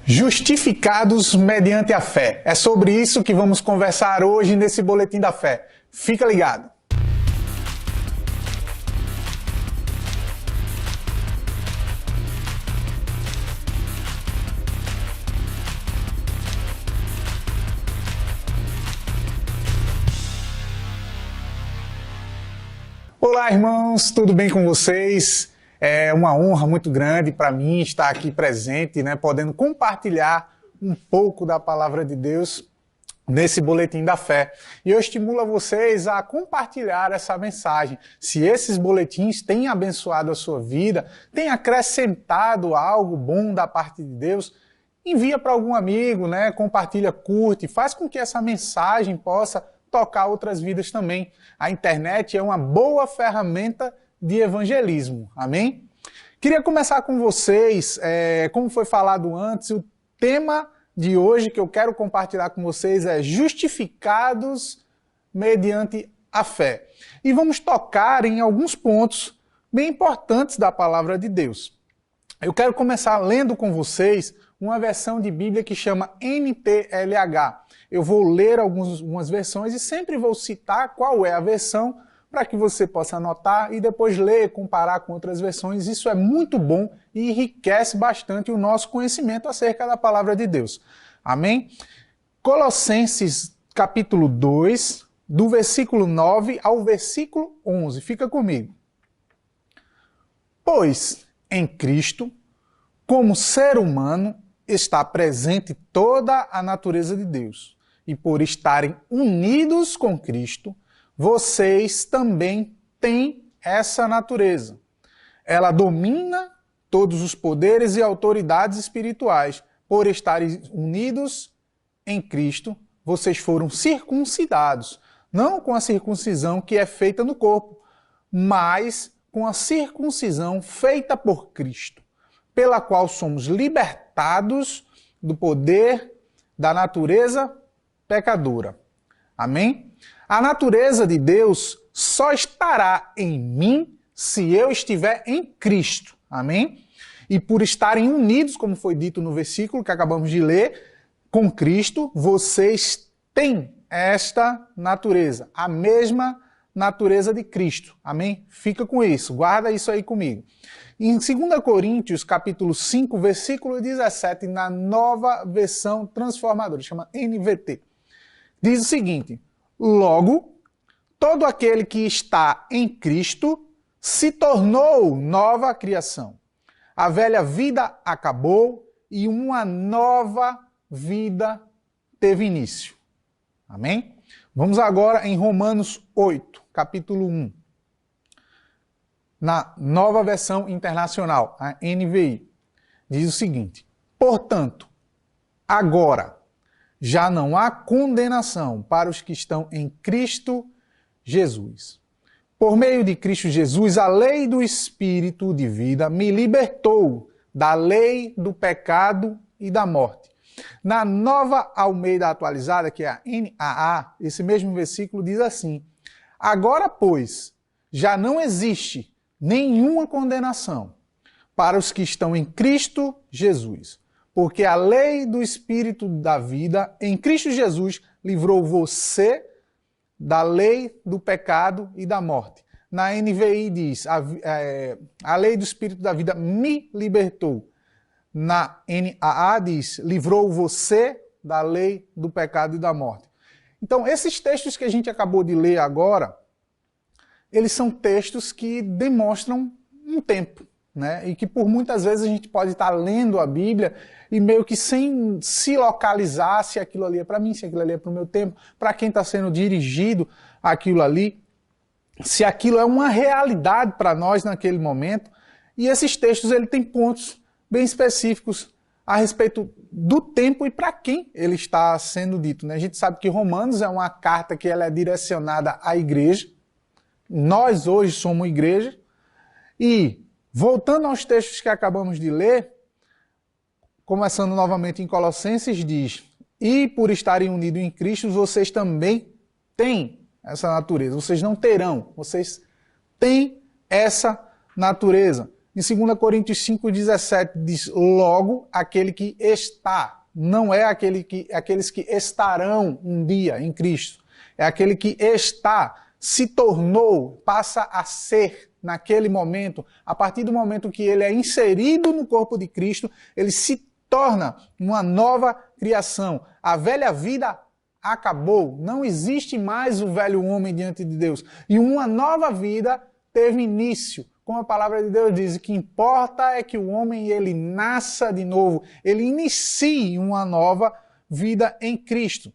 Justificados mediante a fé. É sobre isso que vamos conversar hoje nesse Boletim da Fé. Fica ligado! Olá, irmãos, tudo bem com vocês? É uma honra muito grande para mim estar aqui presente, podendo compartilhar um pouco da palavra de Deus nesse Boletim da Fé. E eu estimulo vocês a compartilhar essa mensagem. Se esses boletins têm abençoado a sua vida, têm acrescentado algo bom da parte de Deus, envia para algum amigo, compartilha, curte, faz com que essa mensagem possa tocar outras vidas também. A internet é uma boa ferramenta de evangelismo, amém? Queria começar com vocês, como foi falado antes, o tema de hoje que eu quero compartilhar com vocês é justificados mediante a fé. E vamos tocar em alguns pontos bem importantes da palavra de Deus. Eu quero começar lendo com vocês uma versão de Bíblia que chama NTLH. Eu vou ler algumas versões e sempre vou citar qual é a versão para que você possa anotar e depois ler, comparar com outras versões. Isso é muito bom e enriquece bastante o nosso conhecimento acerca da palavra de Deus. Amém? Colossenses capítulo 2, do versículo 9 ao versículo 11. Fica comigo. Pois em Cristo, como ser humano, está presente toda a natureza de Deus. E por estarem unidos com Cristo, vocês também têm essa natureza. Ela domina todos os poderes e autoridades espirituais. Por estarem unidos em Cristo, vocês foram circuncidados, não com a circuncisão que é feita no corpo, mas com a circuncisão feita por Cristo, pela qual somos libertados do poder da natureza pecadora. Amém? A natureza de Deus só estará em mim se eu estiver em Cristo. Amém? E por estarem unidos, como foi dito no versículo que acabamos de ler, com Cristo, vocês têm esta natureza, a mesma natureza de Cristo. Amém? Fica com isso, guarda isso aí comigo. Em 2 Coríntios, capítulo 5, versículo 17, na nova versão transformadora, chama NVT, diz o seguinte: logo, todo aquele que está em Cristo se tornou nova criação. A velha vida acabou e uma nova vida teve início. Amém? Vamos agora em Romanos 8, capítulo 1. Na nova versão internacional, a NVI, diz o seguinte: portanto, agora já não há condenação para os que estão em Cristo Jesus. Por meio de Cristo Jesus, a lei do Espírito de vida me libertou da lei do pecado e da morte. Na nova Almeida atualizada, que é a NAA, esse mesmo versículo diz assim: agora, pois, já não existe nenhuma condenação para os que estão em Cristo Jesus, porque a lei do Espírito da vida em Cristo Jesus livrou você da lei do pecado e da morte. Na NVI diz, a lei do Espírito da vida me libertou. Na NAA diz, livrou você da lei do pecado e da morte. Então, esses textos que a gente acabou de ler agora, eles são textos que demonstram um tempo, e que por muitas vezes a gente pode estar lendo a Bíblia e meio que sem se localizar se aquilo ali é para mim, se aquilo ali é para o meu tempo, para quem está sendo dirigido aquilo ali, se aquilo é uma realidade para nós naquele momento. E esses textos ele tem pontos bem específicos a respeito do tempo e para quem ele está sendo dito. A gente sabe que Romanos é uma carta que ela é direcionada à igreja. Nós hoje somos igreja. E, voltando aos textos que acabamos de ler, começando novamente em Colossenses, diz: e por estarem unidos em Cristo, vocês também têm essa natureza. Vocês não terão, vocês têm essa natureza. Em 2 Coríntios 5,17 diz, logo, aquele que está, não é aqueles que estarão um dia em Cristo, é aquele que está, se tornou, passa a ser naquele momento, a partir do momento que ele é inserido no corpo de Cristo, ele se torna uma nova criação. A velha vida acabou, não existe mais o velho homem diante de Deus. E uma nova vida teve início. Como a palavra de Deus diz, o que importa é que o homem ele nasça de novo, ele inicie uma nova vida em Cristo.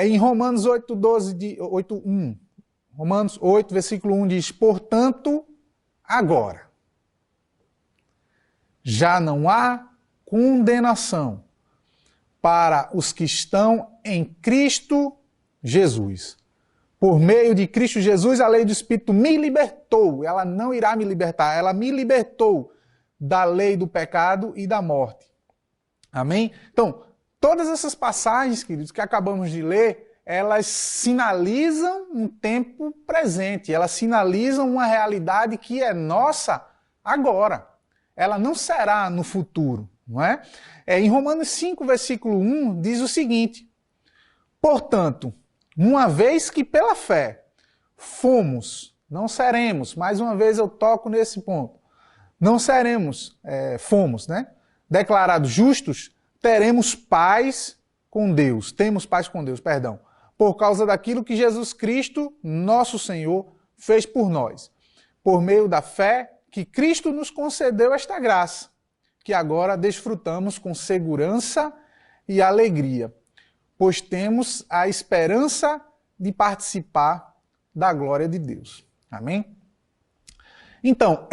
Em Romanos 8:1, Romanos 8, versículo 1 diz, portanto, agora, já não há condenação para os que estão em Cristo Jesus. Por meio de Cristo Jesus, a lei do Espírito me libertou. Ela não irá me libertar, ela me libertou da lei do pecado e da morte. Amém? Então, todas essas passagens, queridos, que acabamos de ler, elas sinalizam um tempo presente, elas sinalizam uma realidade que é nossa agora. Ela não será no futuro, não é? Em Romanos 5, versículo 1, diz o seguinte, portanto, uma vez que pela fé fomos, não seremos, mais uma vez eu toco nesse ponto, não seremos, fomos, né? Declarados justos, teremos paz com Deus, temos paz com Deus, perdão, por causa daquilo que Jesus Cristo, nosso Senhor, fez por nós, por meio da fé que Cristo nos concedeu esta graça, que agora desfrutamos com segurança e alegria, pois temos a esperança de participar da glória de Deus. Amém? Então,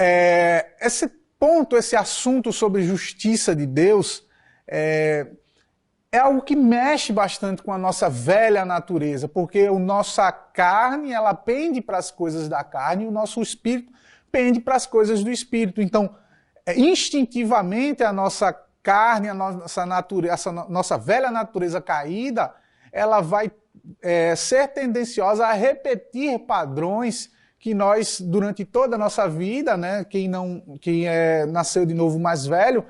esse ponto, esse assunto sobre justiça de Deus, é algo que mexe bastante com a nossa velha natureza, porque a nossa carne, ela pende para as coisas da carne, e o nosso espírito pende para as coisas do espírito. Então, instintivamente, a nossa carne, a nossa velha natureza caída, ela vai ser tendenciosa a repetir padrões que nós, durante toda a nossa vida, né, quem nasceu de novo mais velho,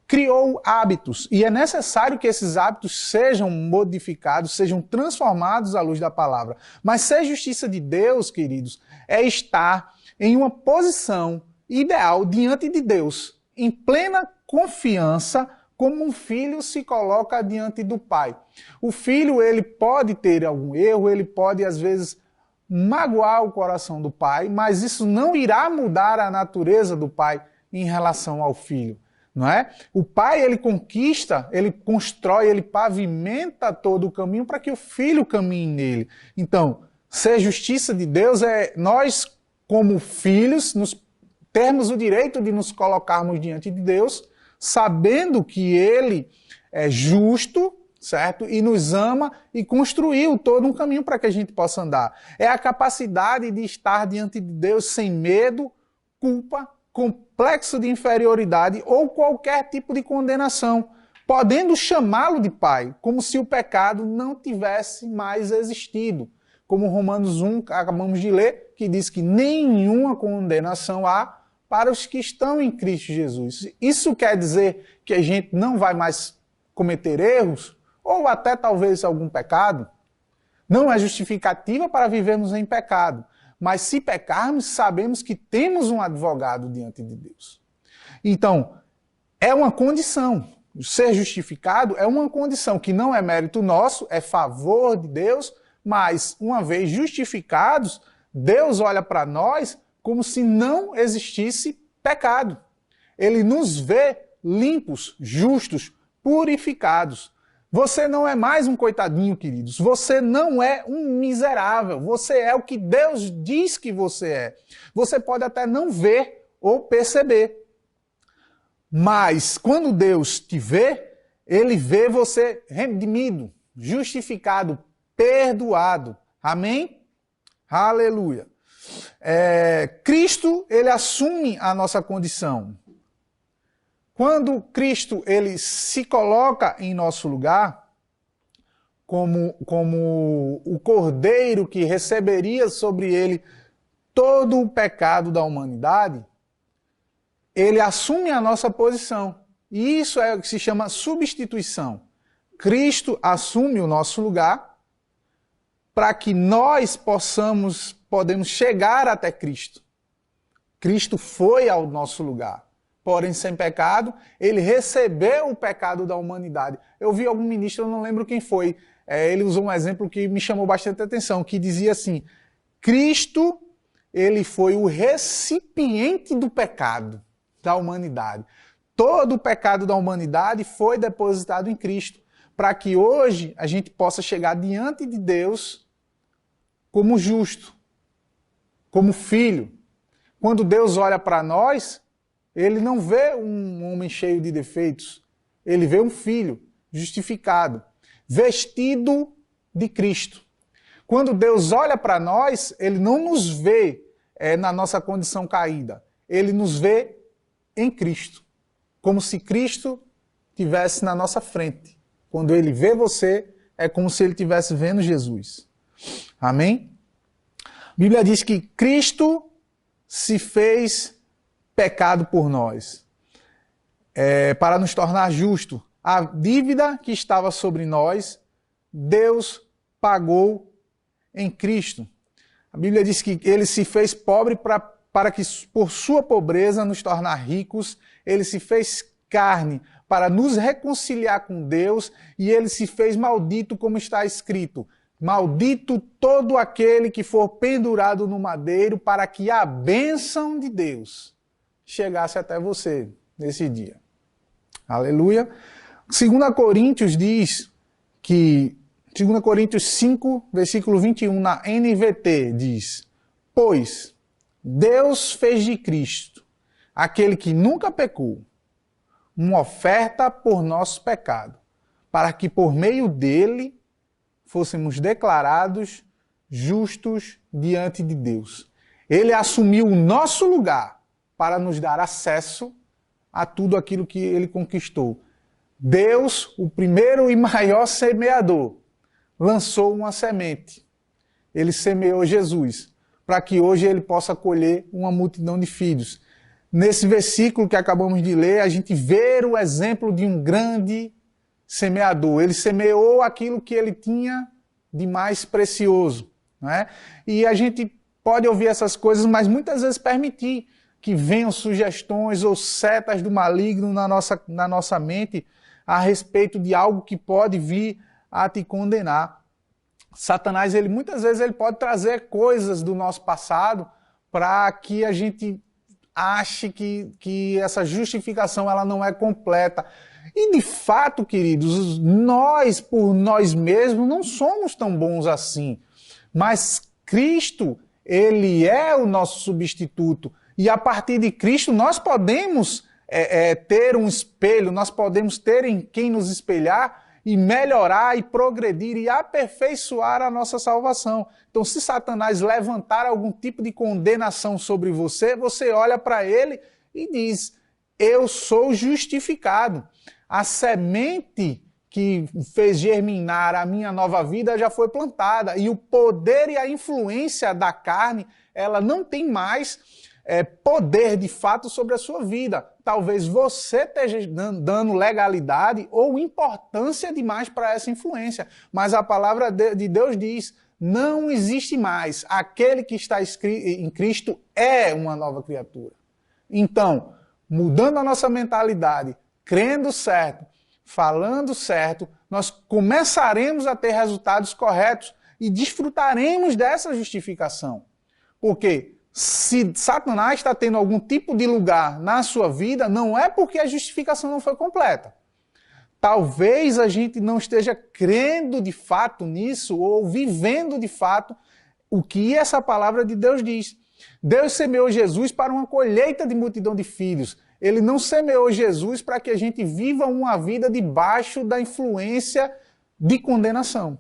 criou hábitos. E é necessário que esses hábitos sejam modificados, sejam transformados à luz da palavra. Mas ser justiça de Deus, queridos, é estar em uma posição ideal diante de Deus, em plena confiança, como um filho se coloca diante do pai. O filho, ele pode ter algum erro, ele pode, às vezes, magoar o coração do pai, mas isso não irá mudar a natureza do pai em relação ao filho, não é? O pai, ele conquista, ele constrói, ele pavimenta todo o caminho para que o filho caminhe nele. Então, ser justiça de Deus é nós, como filhos, termos o direito de nos colocarmos diante de Deus, sabendo que Ele é justo, certo? E nos ama e construiu todo um caminho para que a gente possa andar. É a capacidade de estar diante de Deus sem medo, culpa, complexo de inferioridade ou qualquer tipo de condenação, podendo chamá-lo de Pai, como se o pecado não tivesse mais existido. Como Romanos 1, acabamos de ler, que diz que nenhuma condenação há para os que estão em Cristo Jesus. Isso quer dizer que a gente não vai mais cometer erros, ou até talvez algum pecado? Não é justificativa para vivermos em pecado. Mas se pecarmos, sabemos que temos um advogado diante de Deus. Então, é uma condição. Ser justificado é uma condição que não é mérito nosso, é favor de Deus, mas uma vez justificados, Deus olha para nós como se não existisse pecado. Ele nos vê limpos, justos, purificados. Você não é mais um coitadinho, queridos. Você não é um miserável. Você é o que Deus diz que você é. Você pode até não ver ou perceber. Mas quando Deus te vê, Ele vê você redimido, justificado, perdoado. Amém? Aleluia. Cristo, Ele assume a nossa condição. Quando Cristo ele se coloca em nosso lugar, como o Cordeiro que receberia sobre ele todo o pecado da humanidade, ele assume a nossa posição. E isso é o que se chama substituição. Cristo assume o nosso lugar para que nós podemos chegar até Cristo. Cristo foi ao nosso lugar, porém sem pecado, ele recebeu o pecado da humanidade. Eu vi algum ministro, eu não lembro quem foi, ele usou um exemplo que me chamou bastante atenção, que dizia assim, Cristo, ele foi o recipiente do pecado da humanidade. Todo o pecado da humanidade foi depositado em Cristo, para que hoje a gente possa chegar diante de Deus como justo, como filho. Quando Deus olha para nós, ele não vê um homem cheio de defeitos, ele vê um filho justificado, vestido de Cristo. Quando Deus olha para nós, ele não nos vê na nossa condição caída, ele nos vê em Cristo, como se Cristo estivesse na nossa frente. Quando ele vê você, é como se ele estivesse vendo Jesus. Amém? A Bíblia diz que Cristo se fez pecado por nós, para nos tornar justos. A dívida que estava sobre nós, Deus pagou em Cristo. A Bíblia diz que ele se fez pobre para que por sua pobreza nos tornar ricos. Ele se fez carne para nos reconciliar com Deus e ele se fez maldito, como está escrito. Maldito todo aquele que for pendurado no madeiro, para que a bênção de Deus chegasse até você nesse dia. Aleluia. 2 Coríntios diz que, 2 Coríntios 5, versículo 21, na NVT, diz, pois Deus fez de Cristo, aquele que nunca pecou, uma oferta por nosso pecado, para que por meio dele fôssemos declarados justos diante de Deus. Ele assumiu o nosso lugar para nos dar acesso a tudo aquilo que ele conquistou. Deus, o primeiro e maior semeador, lançou uma semente. Ele semeou Jesus, para que hoje ele possa colher uma multidão de filhos. Nesse versículo que acabamos de ler, a gente vê o exemplo de um grande semeador. Ele semeou aquilo que ele tinha de mais precioso, não é? E a gente pode ouvir essas coisas, mas muitas vezes permitir que venham sugestões ou setas do maligno na nossa mente a respeito de algo que pode vir a te condenar. Satanás, muitas vezes ele pode trazer coisas do nosso passado para que a gente ache que essa justificação ela não é completa. E de fato, queridos, nós por nós mesmos não somos tão bons assim. Mas Cristo, ele é o nosso substituto. E a partir de Cristo nós podemos ter um espelho, nós podemos ter em quem nos espelhar e melhorar e progredir e aperfeiçoar a nossa salvação. Então, se Satanás levantar algum tipo de condenação sobre você, você olha para ele e diz, eu sou justificado. A semente que fez germinar a minha nova vida já foi plantada. E o poder e a influência da carne, ela não tem mais poder de fato sobre a sua vida. Talvez você esteja dando legalidade ou importância demais para essa influência. Mas a palavra de Deus diz, não existe mais. Aquele que está em Cristo é uma nova criatura. Então, mudando a nossa mentalidade, crendo certo, falando certo, nós começaremos a ter resultados corretos e desfrutaremos dessa justificação. Porque se Satanás está tendo algum tipo de lugar na sua vida, não é porque a justificação não foi completa. Talvez a gente não esteja crendo de fato nisso ou vivendo de fato o que essa palavra de Deus diz. Deus semeou Jesus para uma colheita de multidão de filhos. Ele não semeou Jesus para que a gente viva uma vida debaixo da influência de condenação.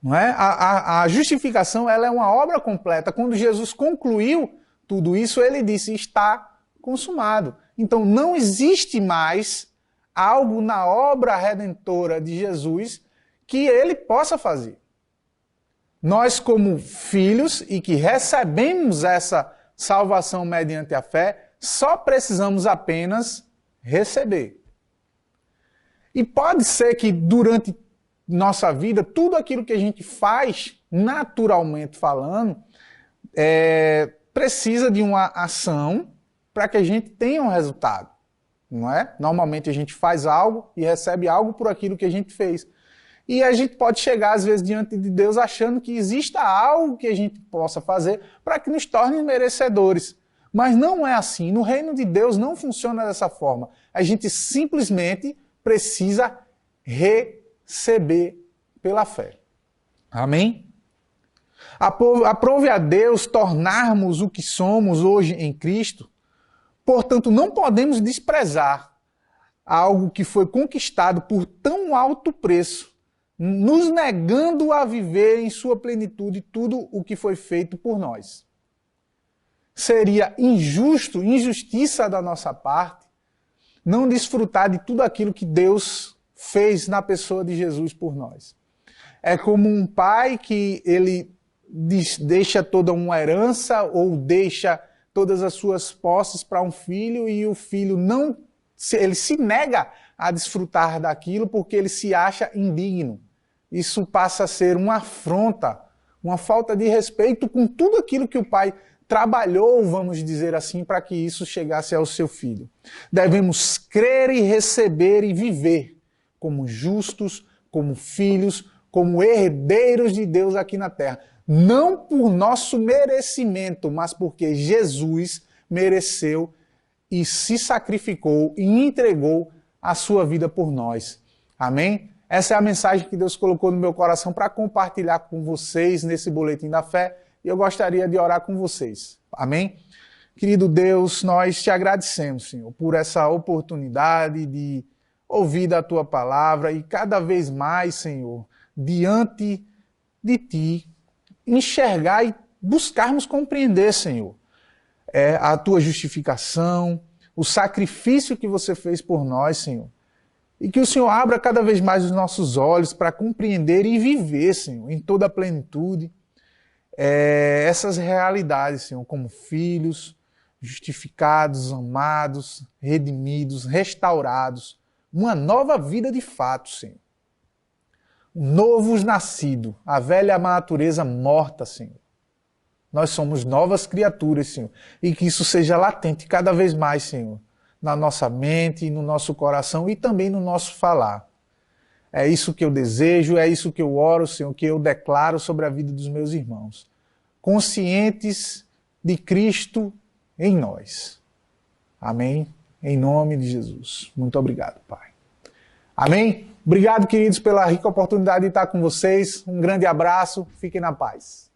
Não é? A justificação ela é uma obra completa. Quando Jesus concluiu tudo isso, ele disse, está consumado. Então não existe mais algo na obra redentora de Jesus que ele possa fazer. Nós, como filhos e que recebemos essa salvação mediante a fé, só precisamos apenas receber. E pode ser que durante nossa vida, tudo aquilo que a gente faz, naturalmente falando, precisa de uma ação para que a gente tenha um resultado, não é? Normalmente a gente faz algo e recebe algo por aquilo que a gente fez. E a gente pode chegar, às vezes, diante de Deus achando que exista algo que a gente possa fazer para que nos torne merecedores. Mas não é assim. No reino de Deus não funciona dessa forma. A gente simplesmente precisa receber pela fé. Amém? Aprove a Deus tornarmos o que somos hoje em Cristo. Portanto, não podemos desprezar algo que foi conquistado por tão alto preço, nos negando a viver em sua plenitude tudo o que foi feito por nós. Seria injustiça da nossa parte, não desfrutar de tudo aquilo que Deus fez na pessoa de Jesus por nós. É como um pai que ele deixa toda uma herança ou deixa todas as suas posses para um filho e o filho ele se nega a desfrutar daquilo porque ele se acha indigno. Isso passa a ser uma afronta, uma falta de respeito com tudo aquilo que o pai trabalhou, vamos dizer assim, para que isso chegasse ao seu filho. Devemos crer e receber e viver como justos, como filhos, como herdeiros de Deus aqui na terra. Não por nosso merecimento, mas porque Jesus mereceu e se sacrificou e entregou a sua vida por nós. Amém? Essa é a mensagem que Deus colocou no meu coração para compartilhar com vocês nesse boletim da fé e eu gostaria de orar com vocês. Amém? Querido Deus, nós te agradecemos, Senhor, por essa oportunidade de ouvir da tua palavra e cada vez mais, Senhor, diante de ti, enxergar e buscarmos compreender, Senhor, a tua justificação, o sacrifício que você fez por nós, Senhor. E que o Senhor abra cada vez mais os nossos olhos para compreender e viver, Senhor, em toda a plenitude, essas realidades, Senhor, como filhos, justificados, amados, redimidos, restaurados, uma nova vida de fato, Senhor. Um novo nascido, a velha natureza morta, Senhor. Nós somos novas criaturas, Senhor, e que isso seja latente cada vez mais, Senhor, na nossa mente, no nosso coração e também no nosso falar. É isso que eu desejo, é isso que eu oro, Senhor, que eu declaro sobre a vida dos meus irmãos. Conscientes de Cristo em nós. Amém? Em nome de Jesus. Muito obrigado, Pai. Amém? Obrigado, queridos, pela rica oportunidade de estar com vocês. Um grande abraço. Fiquem na paz.